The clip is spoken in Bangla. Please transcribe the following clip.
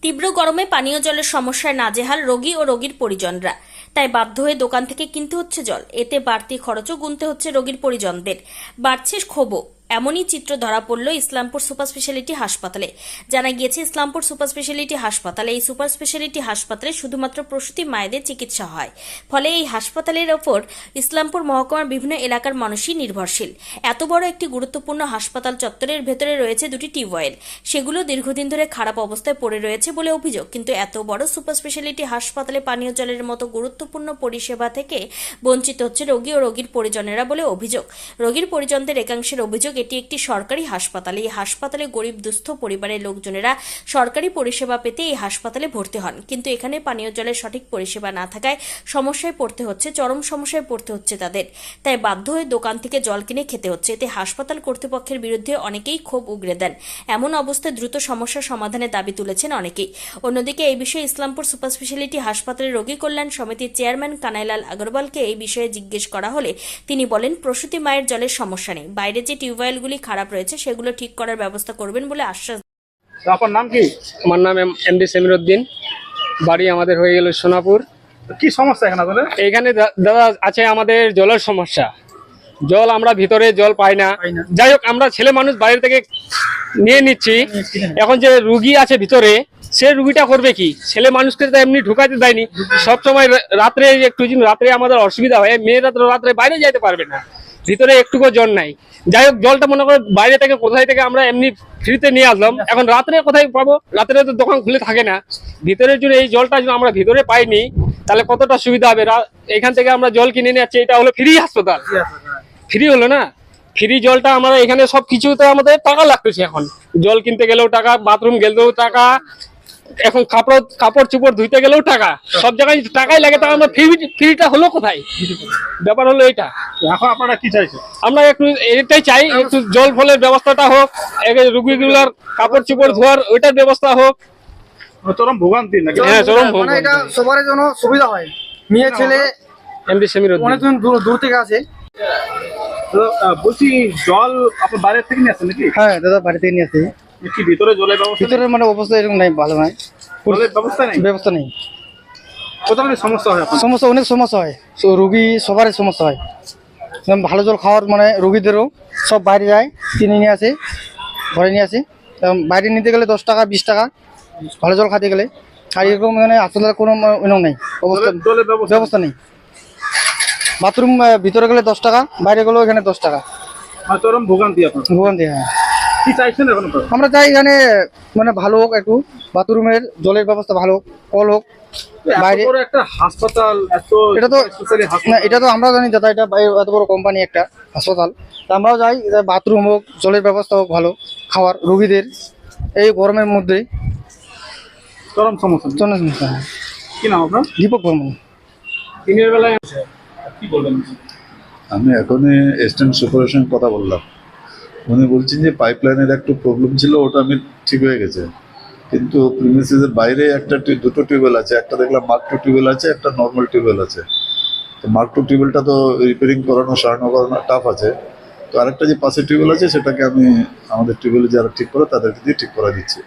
তীব্র গরমে পানীয় জলের সমস্যায় নাজেহাল রোগী ও রোগীর পরিজনরা। তাই বাধ্য হয়ে দোকান থেকে কিনতে হচ্ছে জল। এতে বাড়তি খরচও গুনতে হচ্ছে রোগীর পরিজনদের। বাড়ছে ক্ষোভও। এমনই চিত্র ধরা পড়ল ইসলামপুর সুপার স্পেশালিটি হাসপাতালে। জানা গিয়েছে, ইসলামপুর সুপার স্পেশালিটি হাসপাতালে এই সুপার স্পেশালিটি হাসপাতালে শুধুমাত্র প্রসূতি মায়েদের চিকিৎসা হয়। ফলে এই হাসপাতালের ওপর ইসলামপুর মহকুমার বিভিন্ন এলাকার মানুষই নির্ভরশীল। এত বড় একটি গুরুত্বপূর্ণ হাসপাতাল চত্বরের ভেতরে রয়েছে দুটি টিউবওয়েল। সেগুলো দীর্ঘদিন ধরে খারাপ অবস্থায় পড়ে রয়েছে বলে অভিযোগ। কিন্তু এত বড় সুপার স্পেশালিটি হাসপাতালে পানীয় জলের মতো গুরুত্বপূর্ণ পরিষেবা থেকে বঞ্চিত হচ্ছে রোগী ও রোগীর পরিজনেরা বলে অভিযোগ। রোগীর পরিজনদের একাংশের অভিযোগ, এটি একটি সরকারি হাসপাতাল। এই হাসপাতালে গরিব দুস্থ পরিবারের লোকজনেরা সরকারি পরিষেবা পেতে এই হাসপাতালে ভর্তি হন, কিন্তু এখানে পানীয় জলের সঠিক পরিষেবা না থাকায় সমস্যায় পড়তে হচ্ছে, চরম সমস্যায় পড়তে হচ্ছে তাদের। তাই বাধ্য হয়ে দোকান থেকে জল কিনে খেতে হচ্ছে। এতে হাসপাতাল কর্তৃপক্ষের বিরুদ্ধে অনেকেই ক্ষোভ উগরে দেন। এমন অবস্থায় দ্রুত সমস্যা সমাধানের দাবি তুলেছেন অনেকেই। অন্যদিকে এই বিষয়ে ইসলামপুর সুপার স্পেশালিটি হাসপাতালের রোগী কল্যাণ সমিতির চেয়ারম্যান কানাইলাল আগরওয়ালকে এই বিষয়ে জিজ্ঞেস করা হলে তিনি বলেন, প্রসূতি মায়ের জলের সমস্যা নেই, বাইরে যে টিউবওয়েলগুলি খারাপ রয়েছে সেগুলো ঠিক করার ব্যবস্থা করবেন বলে আশ্বাস। আপনার নাম কি? আমার নাম এমডি সেমিরউদ্দিন, বাড়ি আমাদের হয়ে গেল সোনাপুর। কি সমস্যা এখানে আপনাদের? এখানে দাদা আছে আমাদের জলের সমস্যা। জল আমরা ভিতরে জল পাই না। যাই হোক, আমরা ছেলে মানুষ বাইরে থেকে নিয়ে নিচ্ছি। এখন যে রুগী আছে ভিতরে, সে রুগীটা করবে কি? ছেলে মানুষকে তো এমনি ঢুকাতে দেয়নি। সবসময় রাত্রে একটু রাত্রে আমাদের অসুবিধা হয়, মেয়েরা তো রাত্রে বাইরে যাইতে পারবে না, ভিতরে একটুকু জল নাই। যাই হোক, জলটা মনে করো বাইরে থেকে কোথায় থেকে আমরা এমনি ফ্রিতে নিয়ে আসলাম। এখন রাত্রে কোথায় পাবো? রাত্রে তো দোকান খুলে থাকে না। ভিতরের জন্য এই জলটা যদি আমরা ভিতরে পাইনি তাহলে কতটা সুবিধা হবে। এখান থেকে আমরা জল কিনে নিয়ে যাচ্ছি, এটা হলো ফ্রি হাসপাতাল, ফ্রি হলো না। ফ্রি জলটা আমরা এখানে সবকিছুতে আমাদের টাকা লাগতেছে। এখন জল কিনতে গেলেও টাকা, বাথরুম গেলেও টাকা, এখন কাপড় চোপড় ধুইতে গেলেও টাকা, সব জায়গায় টাকাই লাগে। তা আমরা ফ্রিটা হলো কোথায়? ব্যাপার হলো এইটা। এখন আপনারা কি চাইছেন? আমরা একটু এটাই চাই, একটু জল ফলের ব্যবস্থাটা হোক, রুগীগুলার কাপড় চোপড় ধোয়ার ওইটার ব্যবস্থা হোক। চরম ভোগান্তি নাকি? হ্যাঁ, চরম মানে এটা সবার জন্য সুবিধা হয়। মেয়ে ছেলে এমডি সেমিরউদ্দিন অনেক দূর থেকে আসে। বলছি, জল আপনার বাইরে থেকে নিয়ে আসেন নাকি? হ্যাঁ দাদা, বাড়ি থেকে নিয়ে আসে। কি ভিতরে জলের ব্যবস্থা? ভিতরে মানে অবস্থা এরকম নাই, ভালো নাই, জলের ব্যবস্থা নেই। ব্যবস্থা নেই। কত ধরনের সমস্যা হয় আপনার? সমস্যা, অনেক সমস্যা হয়। রুগী সবারই সমস্যা হয়। যেমন ভালো জল খাওয়ার মানে রুগীদেরও সব বাইরে যায়, কিনে নিয়ে আসে, ঘরে নিয়ে আসে। বাইরে নিতে গেলে 10 টাকা 20 টাকা ভালো জল খেতে গেলে। আর এরকম মানে আসলে কোনো নেই, অবস্থা জলের ব্যবস্থা নেই। বাথরুম ভিতরে গেলে 10 টাকা, বাইরে গেলেও এখানে 10 টাকা। চরম ভোগান্তি আপনার। ভোগান্তি। হ্যাঁ, কি চাইছেন এখন? আমরা চাই এখানে মানে ভালো হোক, একটু বাথরুমের জলের ব্যবস্থা ভালো, কল হোক। বাইরে একটা হাসপাতাল, এটা তো না, এটা তো আমরা জানি দাদা, এটা এত বড় কোম্পানি একটা হাসপাতাল, তা আমরাও যাই বাথরুম হোক, জলের ব্যবস্থা হোক ভালো, খাওয়ার রোগীদের এই গরমের মধ্যে চরম সমস্যা। সমস্যা। কি নাম আপনার? দীপক বর্মন। দিনের বেলায় কি বলবেন? আমি এখনই এস্টার্ন সুপারের কথা বললাম। উনি বলছেন যে পাইপলাইনের একটু প্রবলেম ছিল, ওটা আমি ঠিক হয়ে গেছে। কিন্তু প্রিমিসেসের বাইরে দুটো টিউবওয়েল আছে, একটা দেখলাম মার্ক 2 টিউবওয়েল আছে, একটা নর্মাল টিউবওয়েল আছে। তো মার্ক 2 টিউবওয়েলটা তো রিপেয়ারিং করানো, সারানো করানো টাফ আছে। তো আরেকটা যে পাশে টিউবওয়েল আছে, সেটাকে আমি আমাদের টিউবওয়েলে যারা ঠিক করে তাদেরকে দিয়ে ঠিক করা দিচ্ছি।